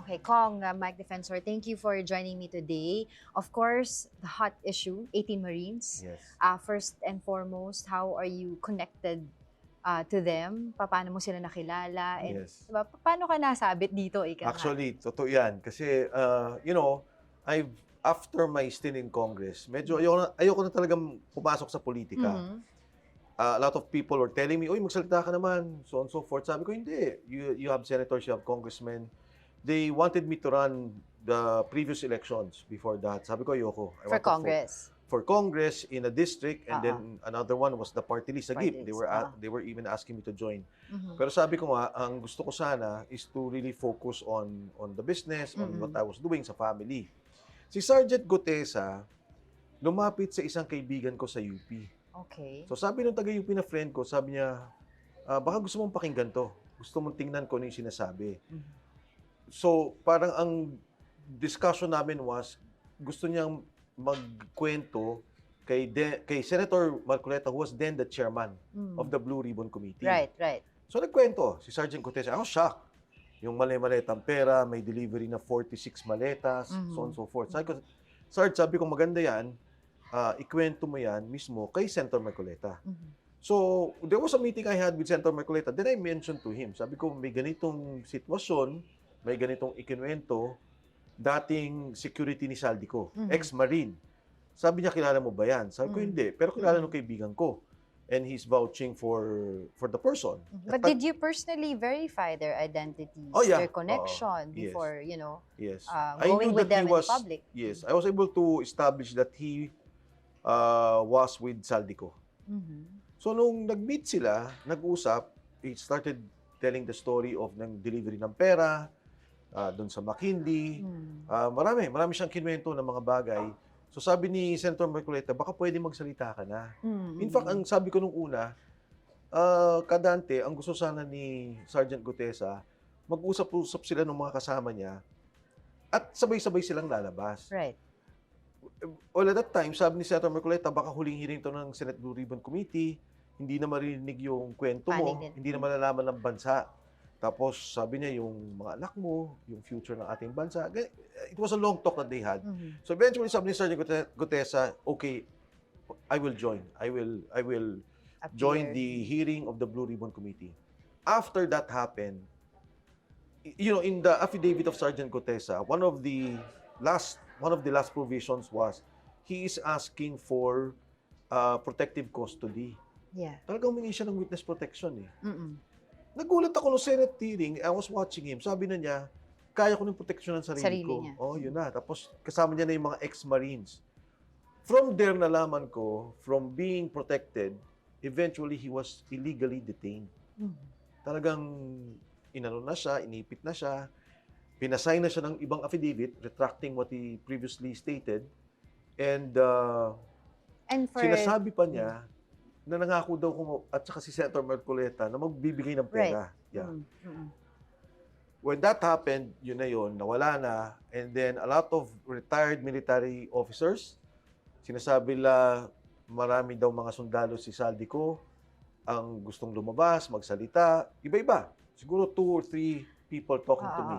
Okay, Kong, Mike Defensor, thank you for joining me today. Of course, the hot issue, 18 Marines. Yes. First and foremost, how are you connected to them? Paano mo sila nakilala? And Yes. diba, paano ka nasabit dito, ika nga? Actually, totoo yan. Kasi, after my stint in Congress, medyo ayoko na talagang pumasok sa politika. Mhm. A lot of people were telling me, "Uy, magsalita ka naman," so on and so forth. Sabi ko, hindi. You have senators, you have congressmen. They wanted me to run the previous elections before that. Sabi ko, ayoko. I For want to Congress. for Congress in a district, and Uh-uh. then another one was the party list. Party Sagip, list, they were even asking me to join. Mhm. Pero sabi ko nga, ang gusto ko sana is to really focus on the business, on what I was doing sa family. Si Sergeant Gutesa, lumapit sa isang kaibigan ko sa UP. Okay. So sabi nung taga-UP na friend ko, sabi niya, baka gusto mong pakinggan to. Gusto mong tingnan ko ano yung sinasabi. Mhm. So parang ang discussion namin was, gusto niyang magkwento kay Senator Marcoleta, who was then the chairman of the Blue Ribbon Committee. Right, right. So nagkwento si Sergeant Gutesa. Ako shocked. Yung mali-maletang pera, may delivery na 46 maletas, so on and so forth. Sabi ko, Sarge, sabi ko maganda yan, ikwento mo yan mismo kay Senator Marcoleta. So, there was a meeting I had with Senator Marcoleta. Then I mentioned to him, sabi ko, may ganitong sitwasyon, may ganitong ikinuwento, dating security ni Saldico, ex-Marine. Sabi niya, kilala mo ba yan? Sabi ko, hindi. Pero kilala ng kaibigan ko. And he's vouching for the person. But did you personally verify their identities, Oh, yeah. their connection Yes. before, Yes. going with them in public? Yes. I was able to establish that he was with Saldico. So, nung nag-meet sila, nag-usap, he started telling the story of ng delivery ng pera, doon sa McKinley. Marami siyang kinuwento ng mga bagay. So sabi ni Senator Marcoleta, baka pwede magsalita ka na. In fact, ang sabi ko nung una, Kadante, ang gusto sana ni Sergeant Gutesa, mag-usap-usap sila ng mga kasama niya at sabay-sabay silang lalabas. Right. Well, at that time, sabi ni Senator Marcoleta, baka huling hearing to ng Senate Blue Ribbon Committee, hindi na marinig yung kwento mo, hindi na malalaman ng bansa. Tapos sabi niya yung mga anak mo, yung future ng ating bansa. It was a long talk that they had. So eventually sabi ni Sergeant Gutesa, okay, I will join. I will join the hearing of the Blue Ribbon Committee. After that happened, in the affidavit of Sergeant Gutesa, one of the last provisions was he is asking for protective custody. Yeah. Talagang humingi siya ng witness protection eh. Nagulat ako no Senate hearing, I was watching him. Sabi na niya, kaya ko ng proteksyon ng sarili ko. Niya. Oh, yun na. Tapos kasama niya na yung mga ex-Marines. From there nalaman ko, from being protected, eventually he was illegally detained. Talagang inano na siya, inipit na siya, pinasign na siya ng ibang affidavit retracting what he previously stated. And sinasabi pa niya, na nangako daw ko at saka si Senator Marcoleta na magbibigay ng pera. Right. Yeah. When that happened, yun na yun, nawala na. And then a lot of retired military officers, sinasabi nila marami daw mga sundalo si Saldico ang gustong lumabas, magsalita. Iba-iba. Siguro 2 or 3 people talking to me.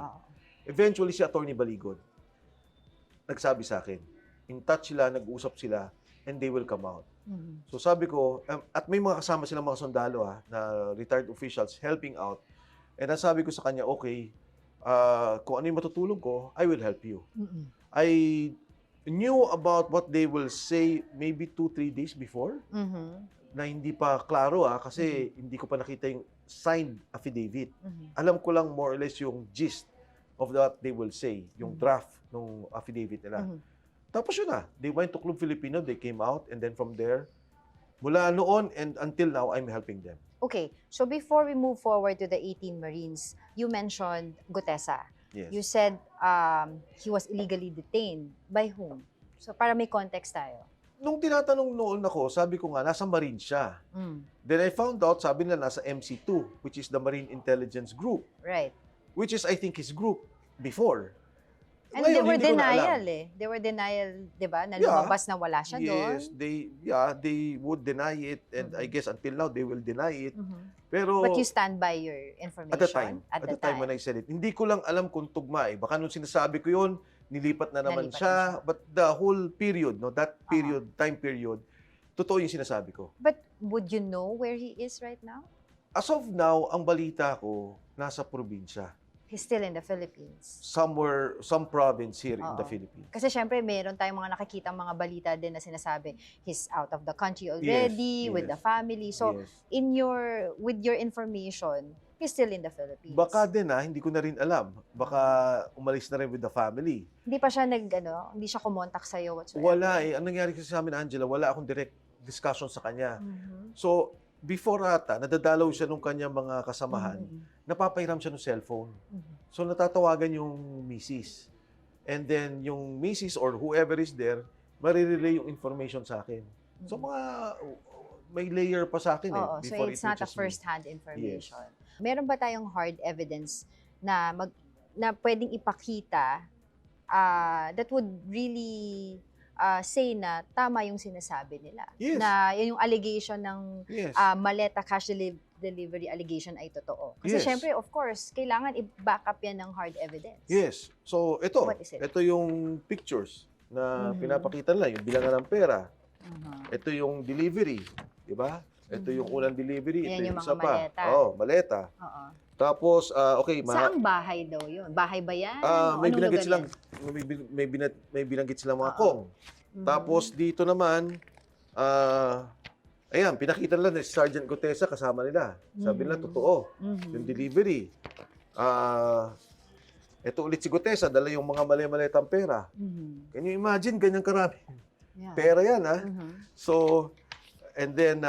Eventually, si Attorney Baligon nagsabi sa akin. In touch sila, nag-usap sila, and they will come out. So sabi ko, at may mga kasama silang mga sundalo na retired officials helping out. And sabi ko sa kanya, okay, kung ano yung matutulong ko, I will help you. I knew about what they will say maybe 2-3 days before na hindi pa klaro kasi hindi ko pa nakita yung signed affidavit. Alam ko lang more or less yung gist of what they will say, yung draft ng affidavit nila. Tapos yun na, they went to Club Filipino, they came out, and then from there, mula noon and until now, I'm helping them. Okay, so before we move forward to the 18 Marines, you mentioned Gutesa. Yes. You said he was illegally detained. By whom? So para may context tayo. Nung tinatanong noon ako, sabi ko nga, nasa Marine siya. Then I found out, sabi nila, nasa MC2, which is the Marine Intelligence Group. Right. Which is, I think, his group before. And they were denial They were denial, di ba? Na lumabas na wala siya doon. Yes, they would deny it. And I guess until now, they will deny it. Pero But you stand by your information at the time when I said it, hindi ko lang alam kung tugma eh. Baka nung sinasabi ko yun, nilipat na naman Nalipat na siya. siya. But the whole period, no, that period, time period, totoo yung sinasabi ko. But would you know where he is right now? As of now, ang balita ko, nasa probinsya. He's still in the Philippines. Somewhere, some province here in the Oo. Philippines. Kasi syempre, meron tayong mga nakikitang mga balita din na sinasabi, he's out of the country already, Yes, with yes. the family. So, Yes. with your information, he's still in the Philippines. Baka din hindi ko na rin alam. Baka umalis na rin with the family. Hindi pa siya hindi siya kumontak sa'yo whatsoever. Wala eh. Ang nangyari kasi sa amin, Angela, wala akong direct discussion sa kanya. So, before ata, nadadalaw siya nung kanyang mga kasamahan, napapahiram siya ng cellphone. So, natatawagan yung misis. And then, yung misis or whoever is there, marirelay yung information sa akin. So, may layer pa sa akin Oo, so before it's it not a reaches me. first-hand information. Meron ba tayong hard evidence na pwedeng ipakita that would really say na tama yung sinasabi nila? Yes. Na yung allegation ng Yes. maleta cash delivery allegation ay totoo. Kasi Yes. syempre, of course, kailangan i-back up yan ng hard evidence. Yes. So, ito. What is it? Ito yung pictures na Mhm. pinapakita nila, yung bilangan ng pera. Mhm. Ito yung delivery. Diba? Ito yung unang delivery. Ayan Ito yung yung mga isa pa. maleta. Maleta. Oo. Tapos, okay. Saang bahay daw yun? Bahay ba yan? O May anong binanggit lugar silang, yan? may binanggit silang mga Oo. kong. Mhm. Tapos, dito naman, ayan, pinakita nila na si Sergeant Gutesa kasama nila. Sabi nila, totoo. Mhm. Yung delivery. Ito ulit si Gutesa, dala yung mga mali-maletang pera. Mhm. Can you imagine, ganyang karami? Yeah. Pera yan, Mhm. So, and then,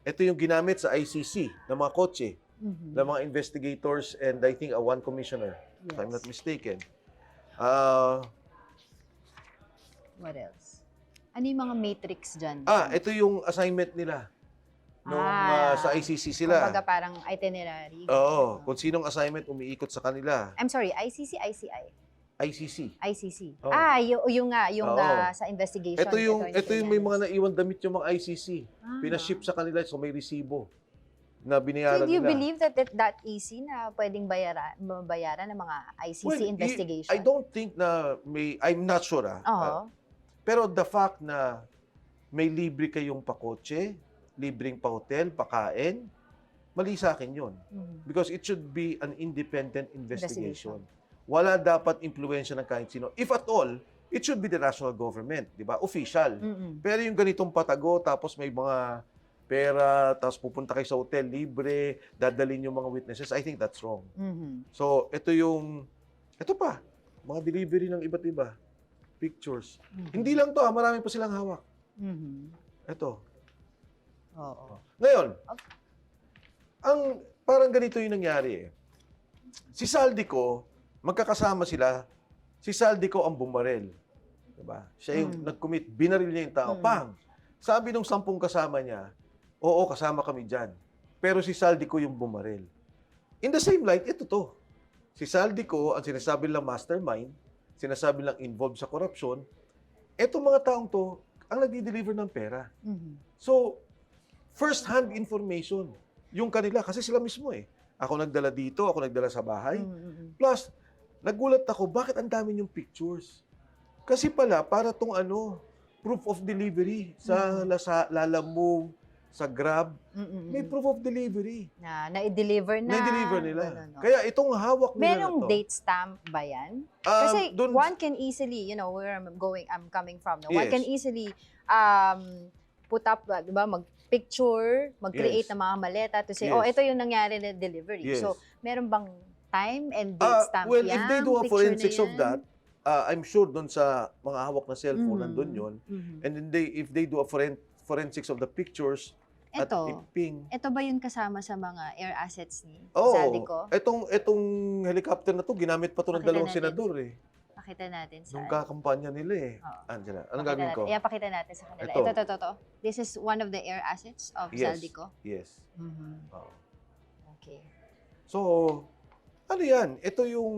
ito yung ginamit sa ICC ng mga kotse, Mhm. ng mga investigators and I think one commissioner, if I'm Yes. not mistaken. What else? Ano yung mga matrix dyan? Ito yung assignment nila nung sa ICC Kumbaga sila. parang itinerary. Oo, kung sinong assignment umiikot sa kanila. I'm sorry, ICC, ICI? ICC. ICC. Oo. Yung Oo. sa investigation. Ito yung may mga na... naiwan damit yung mga ICC. Pinaship sa kanila so may resibo na binayaran So, do you nila. believe that easy na pwedeng mabayaran ng mga ICC investigation? I don't think na I'm not sure. Oo. Pero the fact na may libre kayong pakotse, libreng pa-hotel, pakain, mali sa akin yun. Mhm. Because it should be an independent investigation. Wala dapat impluwensya ng kahit sino. If at all, it should be the national government, di ba? Official. Mhm. Pero yung ganitong patago, tapos may mga pera, tapos pupunta kayo sa hotel, libre, dadalhin yung mga witnesses, I think that's wrong. Mhm. So, ito pa, mga delivery ng iba't iba. Pictures. Mhm. Hindi lang to, marami pa silang hawak. Mhm. Ito. Oo. Ngayon, parang ganito yung nangyari eh. Si Saldico, magkakasama sila, si Saldico ang bumarel. Diba? Siya yung nag-commit, binaril niya yung tao. Pang! Sabi nung 10 kasama niya, oo, kasama kami dyan. Pero si Saldico yung bumaril. In the same light, ito to. Si Saldico, ang sinasabi lang mastermind, sinasabi lang involved sa korupsyon, etong mga taong to, ang nagdi-deliver ng pera. Mhm. So, first-hand information. Yung kanila, kasi sila mismo eh. Ako nagdala dito, ako nagdala sa bahay. Mhm. Plus, nagulat ako, bakit ang dami yung pictures? Kasi pala, para tong proof of delivery sa Lalamove, sa Grab, Mhm. may proof of delivery. Na-deliver na. Na-deliver nila. Ganun, no? Kaya itong hawak nila Merong na to. date stamp ba yan? Kasi dun- one can easily, where I'm coming from, no? One Yes. can easily put up, di ba, mag-picture, mag-create Yes. ng mga maleta to say, Yes. oh, ito yung nangyari na delivery. Yes. So, meron bang time and date stamp Well, yan? if they do a Picture forensics na of yan? that, I'm sure dun sa mga hawak na cellphone, Mhm. nandun yun. Mhm. And then if they do a forensics of the pictures, at Ito, iping. ito ba yung kasama sa mga air assets ni Oo. Saldico? Etong helicopter na to, ginamit pa to ng Pakita dalawang natin. senador eh. Pakita natin sa... Nung kakampanya nila eh. Oo. Angela, anong Pakita gagawin ko? natin. Ipakita natin sa kanila. Ito. Ito. This is one of the air assets of Yes. Saldico. Yes. Mhm. Oo. Okay. So, ano yan? Ito yung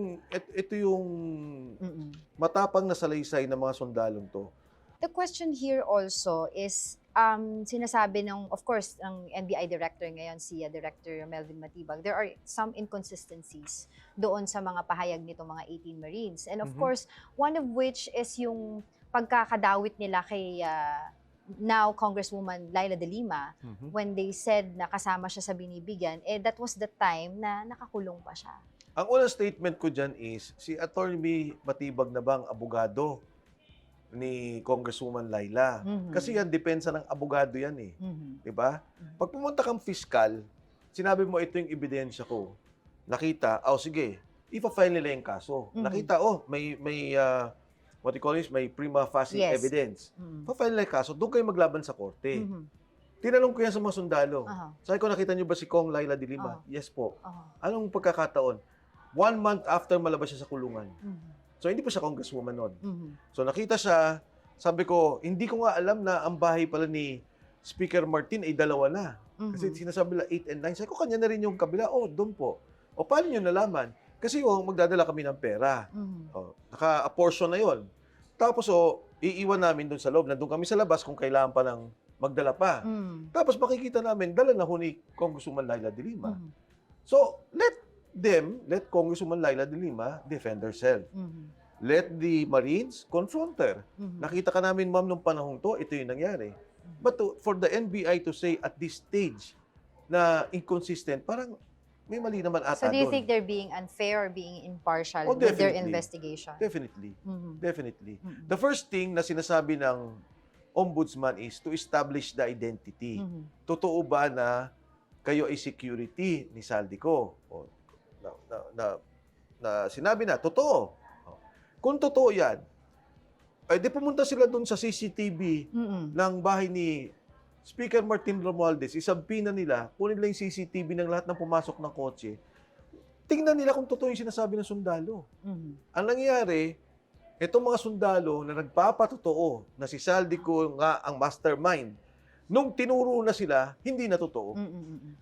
Mm-mm. matapang na salaysay ng mga sundalong to. the question here also is, sinasabi ng, of course, ng NBI director ngayon, si Director Melvin Matibag, there are some inconsistencies doon sa mga pahayag nitong mga 18 Marines. And of Mhm. course, one of which is yung pagkakadawit nila kay now Congresswoman Laila de Lima, Mhm. when they said na kasama siya sa binibigyan, that was the time na nakakulong pa siya. Ang unang statement ko dyan is, si Atty. Matibag na bang abogado ni Congresswoman Laila? Mhm. Kasi yan, depensa ng abogado yan eh. Mhm. Di ba? Mhm. Pag pumunta kang fiskal, sinabi mo ito yung ebidensya ko. Nakita, sige, ipa-file nila yung kaso. Mhm. Nakita, what you call this, may prima facie Yes. evidence. Mhm. Pa-file nila yung kaso, doon kayo maglaban sa korte. Mhm. Tinanong ko yan sa mga sundalo. Aha. Sabi ko, nakita niyo ba si Kong Laila de Lima? Oo. Yes po. Aha. Anong pagkakataon? 1 month after malabas siya sa kulungan. Mhm. So, hindi pa siya congresswoman noon. Mhm. So, nakita siya, sabi ko, hindi ko nga alam na ang bahay pala ni Speaker Martin ay dalawa na. Kasi Mhm. sinasabi nila 8 and 9. Sabi ko, kanya na rin yung kabila. Doon po. Paano nyo nalaman? Kasi magdadala kami ng pera. Mhm. Naka-apportion na yon. Tapos, iiwan namin doon sa loob. Nandun kami sa labas kung kailangan pa ng magdala pa. Mhm. Tapos, makikita namin, dala na ho ni Congresswoman Laila de Lima. Mhm. So, let Congresswoman Laila de Lima defend herself. Mhm. Let the Marines confront her. Mhm. Nakita ka namin, ma'am, nung panahon to, ito yung nangyari. But for the NBI to say at this stage na inconsistent, parang may mali naman ata So do you doon. think they're being unfair or being impartial Oh, with their definitely. investigation? Definitely. Mhm. Definitely. Mhm. The first thing na sinasabi ng ombudsman is to establish the identity. Mhm. Totoo ba na kayo ay security ni Saldico? Na sinabi na, totoo. Kung totoo yan, di pumunta sila doon sa CCTV Mhm. ng bahay ni Speaker Martin Romualdez, isampina nila, kunin nila yung CCTV ng lahat ng pumasok ng kotse. Tingnan nila kung totoo yung sinasabi ng sundalo. Mhm. Ang nangyayari, itong mga sundalo na nagpapatotoo na si Saldico nga ang mastermind, nung tinuro na sila, hindi na totoo. Mm-mm-mm.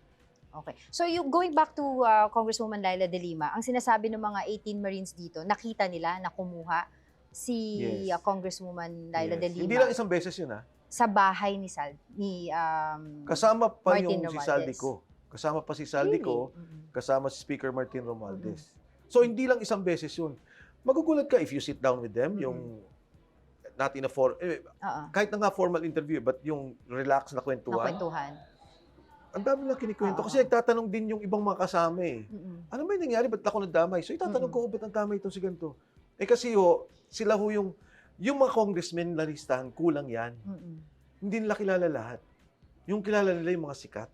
Okay. So going back to Congresswoman Laila de Lima, ang sinasabi ng mga 18 Marines dito, nakita nila na kumuha si Yes. Congresswoman Laila de Yes. Lima Hindi lang isang beses yun, ha? sa bahay ni Kasama pa Martin yung si Romualdez. Saldico. Kasama pa si Saldico, Really? Mhm. kasama si Speaker Martin Romualdez. So, hindi lang isang beses yun. Magugulat ka if you sit down with them, yung not in a Oo. kahit na nga formal interview, but yung relax na kwentuhan, Nakwentuhan. ang dami lang kinikwento. Oo. Kasi nagtatanong din yung ibang mga kasama eh. Mm-mm. Ano ba yung nangyari? Ba't ako nadamay? So, itatanong ko, ba't nadamay itong si ganito? Kasi sila yung mga congressmen na listahan, kulang yan. Mm-mm. Hindi nila kilala lahat. Yung kilala nila yung mga sikat.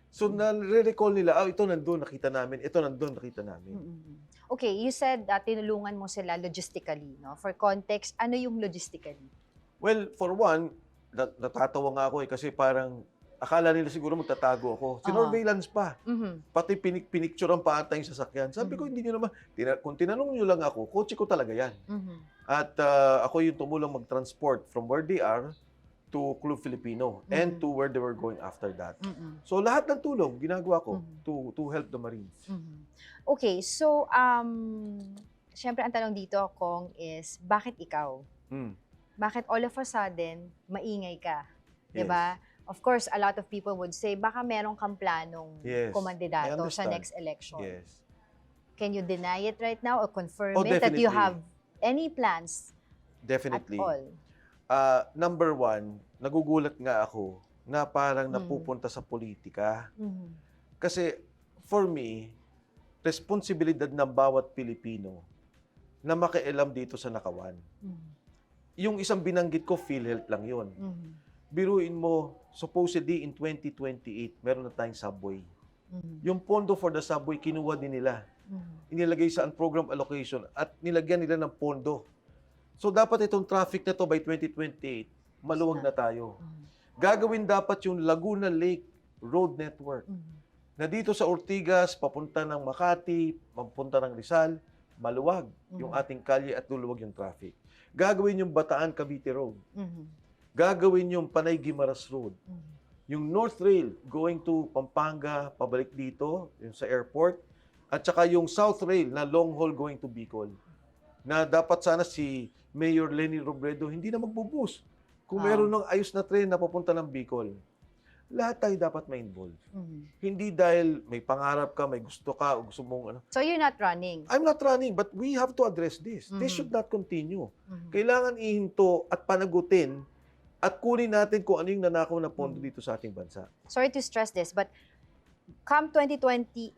So, nare-recall nila, ito nandun, nakita namin. Ito nandun, nakita namin. Mm-mm. Okay, you said tinulungan mo sila logistically, no? For context, ano yung logistically? Well, for one, natatawa nga ako kasi parang akala nila siguro magtatago ako. Sinorveillance pa. Mhm. Pati pinicturean pa ata yung sasakyan. Sabi ko, hindi nyo naman. Kung tinanong nyo lang ako, kotse ko talaga yan. Mhm. At ako yung tumulong mag-transport from where they are to Club Filipino and to where they were going after that. Mhm. So lahat ng tulong ginagawa ko Mhm. to help the Marines. Mhm. Okay, so syempre ang tanong dito, Kong, is bakit ikaw? Mm. Bakit all of a sudden maingay ka? Yes. 'Di ba? Of course, a lot of people would say baka meron kang planong Yes, I kumandidato sa understand. next election. Yes. Can you deny it right now or confirm Oh, it that you definitely. have any plans Definitely. at all? Number one, nagugulat nga ako na parang Mm. napupunta sa politika. Mhm. Kasi for me, responsibilidad ng bawat Pilipino na makialam dito sa nakawan. Mhm. Yung isang binanggit ko, PhilHealth lang yun. Mhm. Biruin mo, supposedly in 2028, meron na tayong subway. Mhm. Yung pondo for the subway, kinuha din nila. Mhm. Inilagay sa program allocation at nilagyan nila ng pondo. So dapat itong traffic na to by 2028, maluwag na tayo. Mhm. Gagawin dapat yung Laguna Lake Road Network Mhm. na dito sa Ortigas, papunta ng Makati, papunta ng Rizal, maluwag yung ating kalye at luluwag yung traffic. Gagawin yung Bataan Cavite Road. Mhm. Gagawin yung Panay Guimaras Road. Mhm. Yung North Rail going to Pampanga, pabalik dito, yung sa airport. At saka yung South Rail na long haul going to Bicol. Na dapat sana si Mayor Lenny Robredo hindi na magbubus. Kung meron ng ayos na train na papunta ng Bicol, lahat tayo dapat ma-involve. Hindi dahil may pangarap ka, may gusto ka, o gusto mong ano. So you're not running? I'm not running, but we have to address this. This should not continue. Kailangan ihinto at panagutin at kunin natin kung ano yung nanakaw na pondo dito sa ating bansa. Sorry to stress this, but come 2028,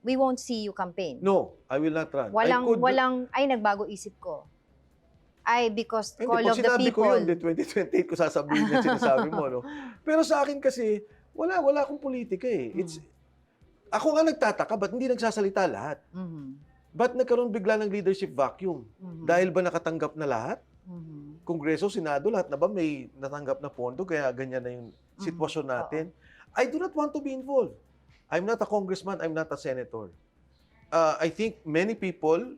we won't see you campaign. No, I will not run. Nagbago isip ko. Because Hindi, call pag of the sinabi ko people. yun, 2028 ko sasabihin na sinasabi mo, no? Pero sa akin kasi, wala akong politika eh. Ako nga nagtataka, ba't hindi nagsasalita lahat? Ba't nagkaroon bigla ng leadership vacuum? Dahil ba nakatanggap na lahat? Kongreso, Senado, lahat na ba may natanggap na pondo? Kaya ganyan na yung sitwasyon natin. I do not want to be involved. I'm not a congressman, I'm not a senator. I think many people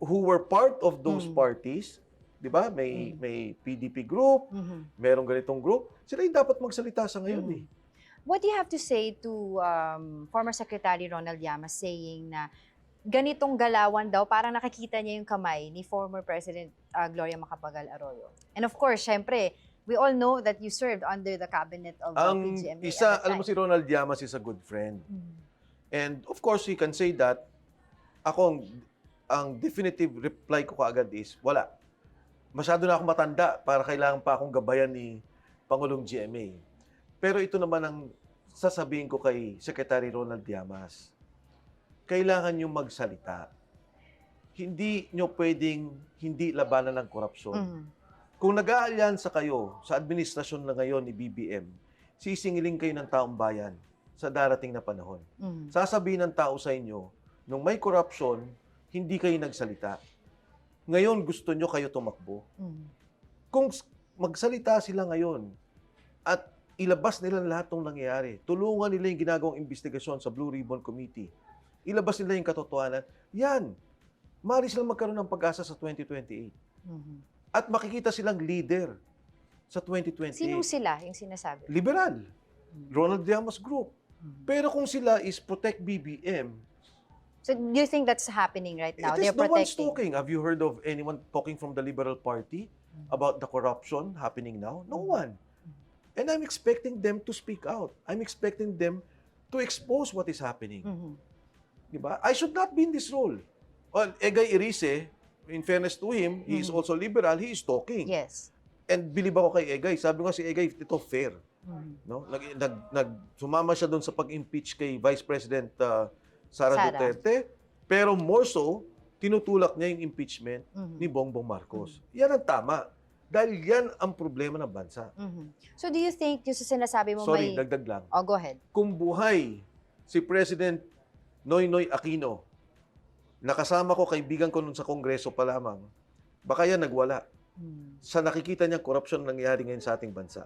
who were part of those parties, di ba? May PDP group, merong ganitong group, sila yung dapat magsalita sa ngayon eh. What do you have to say to former Secretary Ronald Llamas saying na ganitong galawan daw, parang nakikita niya yung kamay ni former President Gloria Macapagal Arroyo? And of course, syempre, we all know that you served under the cabinet of PGMA. Alam mo si Ronald Llamas is a good friend. And of course, he can say that. Ang definitive reply ko kaagad is, wala. Masyado na akong matanda para kailangan pa akong gabayan ni Pangulong GMA. Pero ito naman ang sasabihin ko kay Secretary Ronald Llamas. Kailangan nyo magsalita. Hindi nyo pwedeng hindi labanan ng korupsyon. Kung nag-aalyansa kayo sa administrasyon na ngayon ni BBM, sisingiling kayo ng taong bayan sa darating na panahon. Sasabihin ng tao sa inyo, nung may korupsyon, hindi kayo nagsalita. Ngayon, gusto nyo kayo tumakbo. Kung magsalita sila ngayon at ilabas nila lahat ng nangyayari, tulungan nila yung ginagawang investigasyon sa Blue Ribbon Committee, ilabas nila yung katotohanan, yan, maaari silang magkaroon ng pag-asa sa 2028. At makikita silang leader sa 2028. Sinong sila yung sinasabi? Liberal. Ronald Llamas Group. Pero kung sila is protect BBM, so do you think that's happening right now? it is They're no one's protecting. talking. Have you heard of anyone talking from the Liberal Party about the corruption happening now? No one. And I'm expecting them to speak out. I'm expecting them to expose what is happening. Diba? I should not be in this role. Well, Egay Erice, in fairness to him, he is also liberal, he is talking. Yes. And believe ako kay Egay. Sabi ko si Egay, ito fair. No? Sumama siya doon sa pag-impeach kay Vice President Sara Duterte, pero more so, tinutulak niya yung impeachment ni Bongbong Marcos. Yan ang tama. Dahil yan ang problema ng bansa. So do you think, yung sa sinasabi mo Sorry, may... dagdag lang. Oh, go ahead. Kung buhay si President Noynoy Aquino, nakasama ko, kaibigan ko nun sa Kongreso pa lamang, baka yan nagwala. Sa nakikita niya korupsyon nangyayari ngayon sa ating bansa.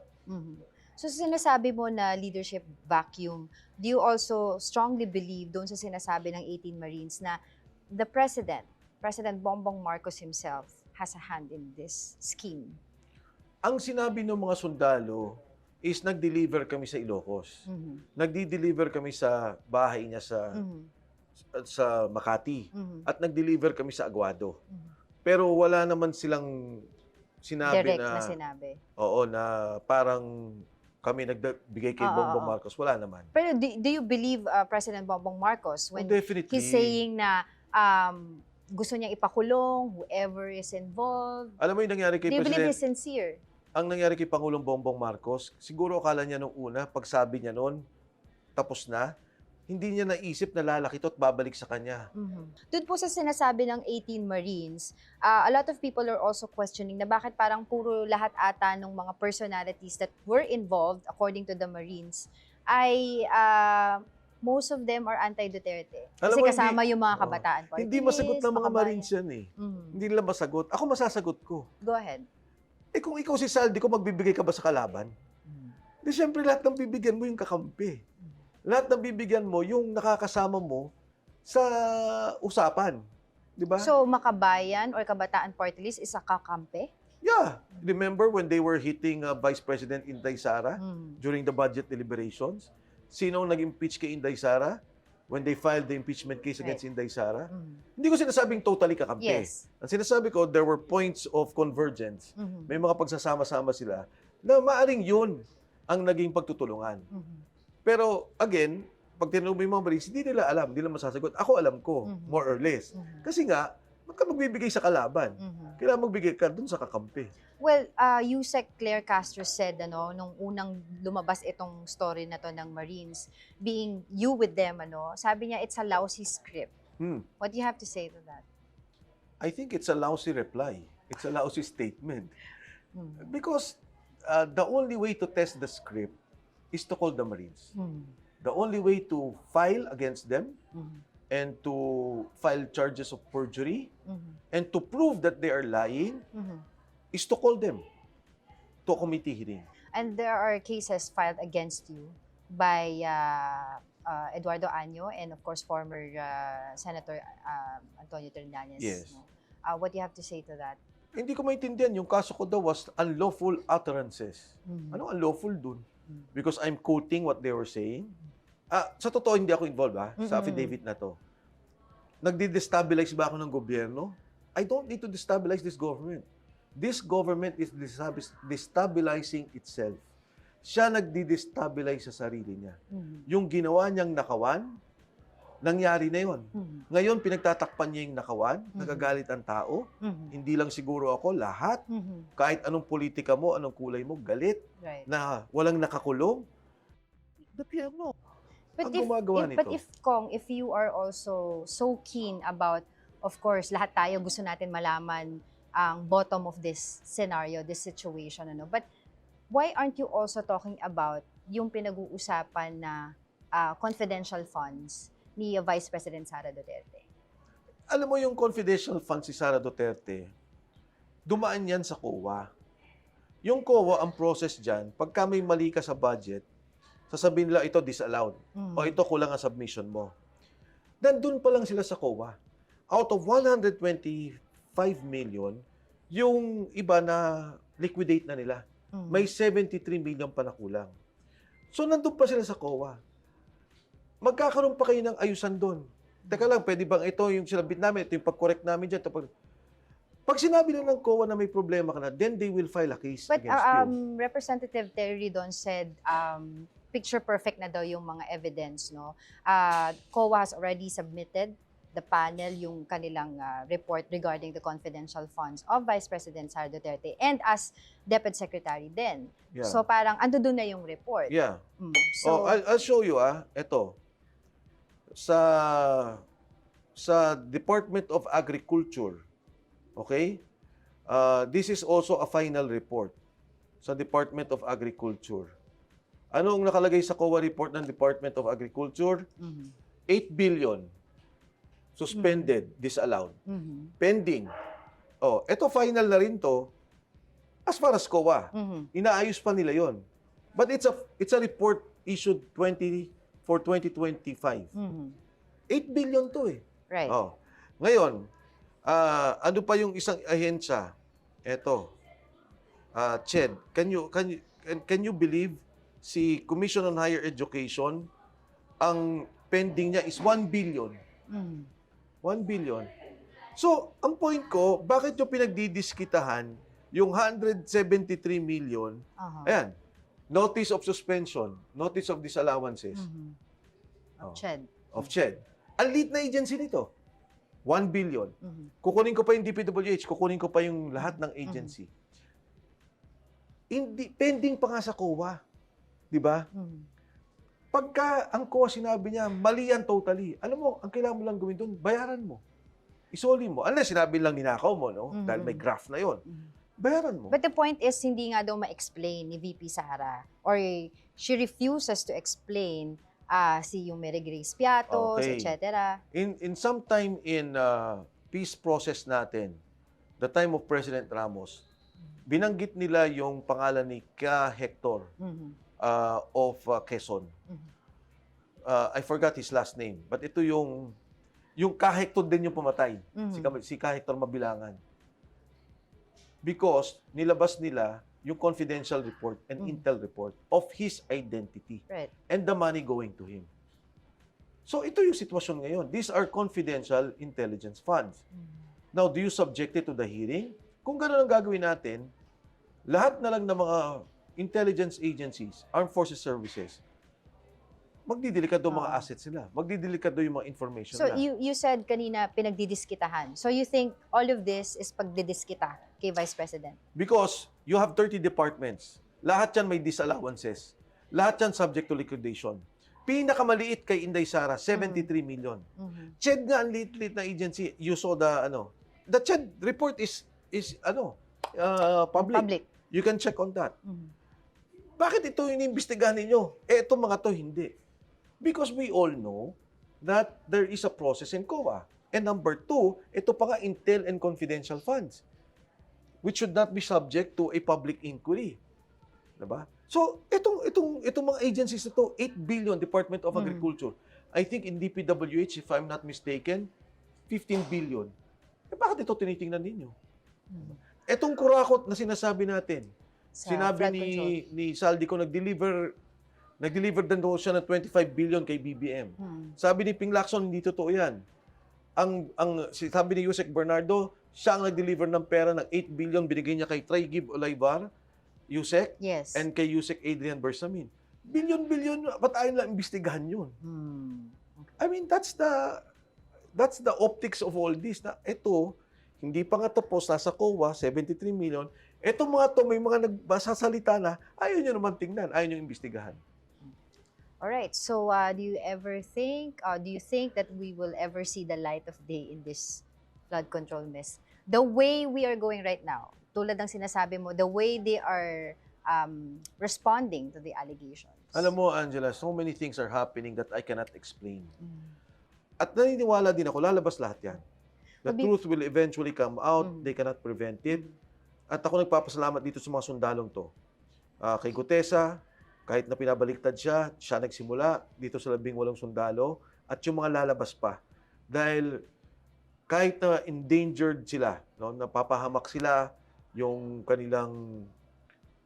So sinasabi mo na leadership vacuum, do you also strongly believe doon sa sinasabi ng 18 Marines na the President Bongbong Marcos himself, has a hand in this scheme? Ang sinabi ng mga sundalo is nag-deliver kami sa Ilocos. Nagdi-deliver kami sa bahay niya sa Makati. At nag-deliver kami sa Aguado. Pero wala naman silang sinabi Direct na sinabi. Oo, na parang kami nagbigay kay Bongbong Marcos. Wala naman. Pero do you believe President Bongbong Marcos when definitely. he's saying na gusto niyang ipakulong whoever is involved? Alam mo yung nangyari kay Do you believe President? he's sincere? Ang nangyari kay Pangulong Bongbong Marcos, siguro akala niya nung una, pagsabi niya noon, tapos na, hindi niya naisip na lalaki ito at babalik sa kanya. Doon po sa sinasabi ng 18 Marines, a lot of people are also questioning na bakit parang puro lahat ata ng mga personalities that were involved, according to the Marines, ay most of them are anti-Duterte. Kasi kasama yung mga kabataan party. Hindi masagot ng mga Marines yan eh. Hindi nila masagot. Ako masasagot ko. Go ahead. Eh kung ikaw si Saldi ko, magbibigay ka ba sa kalaban? Di syempre lahat ng bibigyan mo yung kakampi. Lahat ng bibigyan mo yung nakakasama mo sa usapan. Di ba? So, Makabayan or Kabataan Party List is a kakampi? Yeah. Remember when they were hitting Vice President Inday Sara during the budget deliberations? Sino ang nag-impeach kay Inday Sara? when they filed the impeachment case against Inday Sara. Mhm. Hindi ko sinasabing totally kakampi. Yes. Ang sinasabi ko, there were points of convergence. Mhm. May mga pagsasama-sama sila na maaring yun ang naging pagtutulungan. Mhm. Pero again, pag tinanong mo yung mga Marines, hindi nila alam, hindi nila masasagot. Ako alam ko, Mhm. more or less. Mhm. Kasi nga, ba't ka magbibigay sa kalaban? Mhm. Kailangan magbigay ka dun sa kakampi. Well, Yusek Claire Castro said, nung unang lumabas itong story na to ng Marines, being you with them, sabi niya, it's a lousy script. What do you have to say to that? I think it's a lousy reply. It's a lousy statement. Mhm. Because the only way to test the script is to call the Marines. Mhm. The only way to file against them Mhm. and to file charges of perjury Mhm. and to prove that they are lying Mhm. is to call them to a committee hearing. And there are cases filed against you by Eduardo Año and of course former Senator Antonio Trillanes. Yes. No? What do you have to say to that? Hindi ko maintindihan, yung kaso ko daw was unlawful utterances. Mhm. Anong unlawful dun? Mhm. Because I'm quoting what they were saying. Sa totoo, hindi ako involved sa Mm-mm. affidavit na to. Nagdi-destabilize ba ako ng gobyerno? I don't need to destabilize this government. This government is destabilizing itself. Siya nagdi-destabilize sa sarili niya. Mhm. Yung ginawa niyang nakawan, nangyari na yon. Mhm. Ngayon, pinagtatakpan niya yung nakawan, Mhm. nagagalit ang tao. Mhm. Hindi lang siguro ako, lahat. Mhm. Kahit anong politika mo, anong kulay mo, galit, Right. na walang nakakulong. Gobyerno. Ang gumagawa nito. But if you are also so keen about, of course, lahat tayo gusto natin malaman ang bottom of this scenario, this situation, but why aren't you also talking about yung pinag-uusapan na confidential funds ni Vice President Sara Duterte? Alam mo yung confidential funds si Sara Duterte, dumaan yan sa COA. Yung COA, ang process dyan, pagka may mali ka sa budget, sasabihin nila ito disallowed. Mhm. O ito kulang ang submission mo. Nandun pa lang sila sa COA. Out of 125 million, yung iba na liquidate na nila. Mhm. May 73 million pa na kulang. So nandun pa sila sa COA. Magkakaroon pa kayo ng ayusan doon. Teka lang, pwede bang ito yung sinabit namin, ito yung pag-correct namin dyan. Pag sinabi na ng COA na may problema ka na, then they will file a case But against you. Representative Terry Don said picture perfect na daw yung mga evidence, no? COA has already submitted the panel yung kanilang report regarding the confidential funds of Vice President Sara Duterte and as Deputy Secretary din. Yeah. So parang ando doon na yung report. Yeah. So I'll show you, ito. Sa Department of Agriculture, okay? This is also a final report sa Department of Agriculture. Ano ang nakalagay sa COA report ng Department of Agriculture? 8 billion suspended, disallowed. Pending. Ito final na rin to as far as COA. Inaayos pa nila yon. But it's a report issued for 2025. 8 billion to eh. Right. Ngayon, ano pa yung isang ahensya? Ito. Ched, can you believe si Commission on Higher Education, ang pending niya is 1 billion. 1 billion. So, ang point ko, bakit yung pinagdidiskitahan yung 173 million, ayan, notice of suspension, notice of disallowances, of CHED. Ang lead na agency nito, 1 billion. Kukunin ko pa yung DPWH, kukunin ko pa yung lahat ng agency. Pending pa nga sa COA. Di ba? Pagka ang COA sinabi niya, mali yan totally. Alam mo, ang kailangan mo lang gawin doon, bayaran mo. Isoli mo. Unless sinabi lang ninakaw mo, no? Dahil may graph na yon. Bayaran mo. But the point is, hindi nga daw ma-explain ni VP Sara or she refuses to explain si yung Mary Grace Piatos, etc. In sometime in peace process natin, the time of President Ramos, binanggit nila yung pangalan ni Ka Hector of Quezon. I forgot his last name, but ito yung Ka Hector din yung pumatay. Si Ka Hector Mabilangan. Because nilabas nila yung confidential report and intel report of his identity Right. and the money going to him. So ito yung sitwasyon ngayon. These are confidential intelligence funds. Now, do you subject it to the hearing? Kung gano'n ang gagawin natin, lahat na lang ng mga intelligence agencies, armed forces services, magdidelikado mga assets nila. Magdidelikado yung mga information So nila. you said kanina pinagdidiskitahan. So you think all of this is pagdidiskita kay Vice President? Because you have 30 departments. Lahat yan may disallowances. Lahat yan subject to liquidation. Pinakamaliit kay Inday Sara, 73 million. CHED nga ang liit-liit na agency. You saw the CHED report is public. You can check on that. Bakit ito inimbestigahan ninyo? Itong mga to hindi. Because we all know that there is a process in COA. And number two, ito pa nga intel and confidential funds, which should not be subject to a public inquiry. Diba? So, itong mga agencies na to, 8 billion, Department of Agriculture. I think in DPWH, if I'm not mistaken, 15 billion. Bakit ito tinitingnan ninyo? Itong kurakot na sinasabi natin, sinabi ni Saldi ko, nag-deliver din daw siya ng 25 billion kay BBM. Sabi ni Ping Lacson, hindi totoo yan. Sabi ni Yusek Bernardo, siya ang nag-deliver ng pera ng 8 billion, binigay niya kay Try Gib Olaybar, Yusek, and kay Yusek Adrian Bersamin. Billion, ba't ayaw lang imbestigahan yun? I mean, that's the optics of all this. Na ito, hindi pa nga tapos, nasa COA, 73 million. Ito mga to, may mga nagsasalita na, ayaw nyo naman tingnan, ayaw nyo imbestigahan. Alright, so do you think that we will ever see the light of day in this flood control mess? The way we are going right now, tulad ng sinasabi mo, the way they are responding to the allegations. Alam mo, Angela, so many things are happening that I cannot explain. At naniniwala din ako, lalabas lahat yan. The truth will eventually come out. They cannot prevent it. At ako nagpapasalamat dito sa mga sundalong to. Kay Gutesa, kahit na pinabaliktad siya nagsimula dito sa 18 sundalo, at yung mga lalabas pa. Dahil kahit na endangered sila, no, napapahamak sila, yung kanilang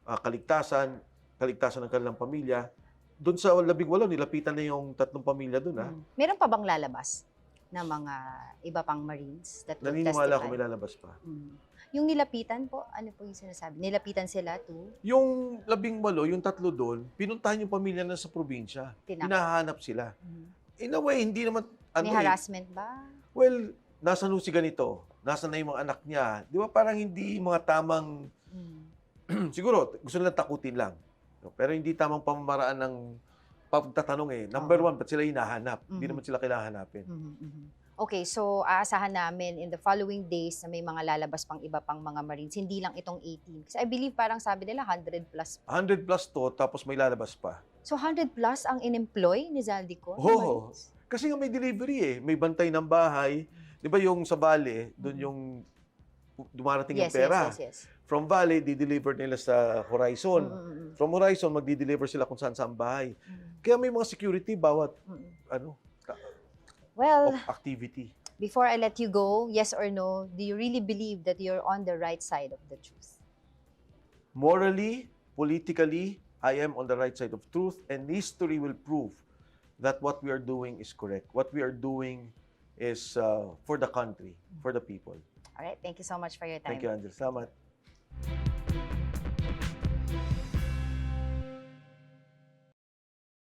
kaligtasan ng kanilang pamilya, doon sa 18, nilapitan na yung 3 pamilya doon. Meron pa bang lalabas na mga iba pang Marines that will Naniniwala testify? ko may lalabas pa. Yung nilapitan po, ano po yung sinasabi? Nilapitan sila to? Yung 18, yung 3 doon, pinuntahan yung pamilya na sa probinsya. Hinahanap sila. In a way, hindi naman... May harassment ba? Well, nasa si ganito? Nasa na yung mga anak niya? Di ba parang hindi mga tamang... Siguro, gusto nilang takutin lang. Pero hindi tamang pamamaraan ng pagtatanong Number one, ba't sila hinahanap? Hindi naman sila kailanganapin. Okay, so aasahan namin in the following days na may mga lalabas pang iba pang mga Marines, hindi lang itong 18. Kasi I believe parang sabi nila 100 plus. 100 plus to, tapos may lalabas pa. So 100 plus ang in-employ ni Zaldico? Oo. Kasi nga may delivery may bantay ng bahay. Di ba yung sa Valley, doon yung dumarating yung pera. Yes. From Valley, di-deliver nila sa Horizon. From Horizon, magdi-deliver sila kung saan bahay. Kaya may mga security bawat well, activity. Before I let you go, yes or no, do you really believe that you're on the right side of the truth? Morally, politically, I am on the right side of truth, and history will prove that what we are doing is correct. What we are doing is for the country, for the people. All right, thank you so much for your time. Thank you, Angel. Salamat.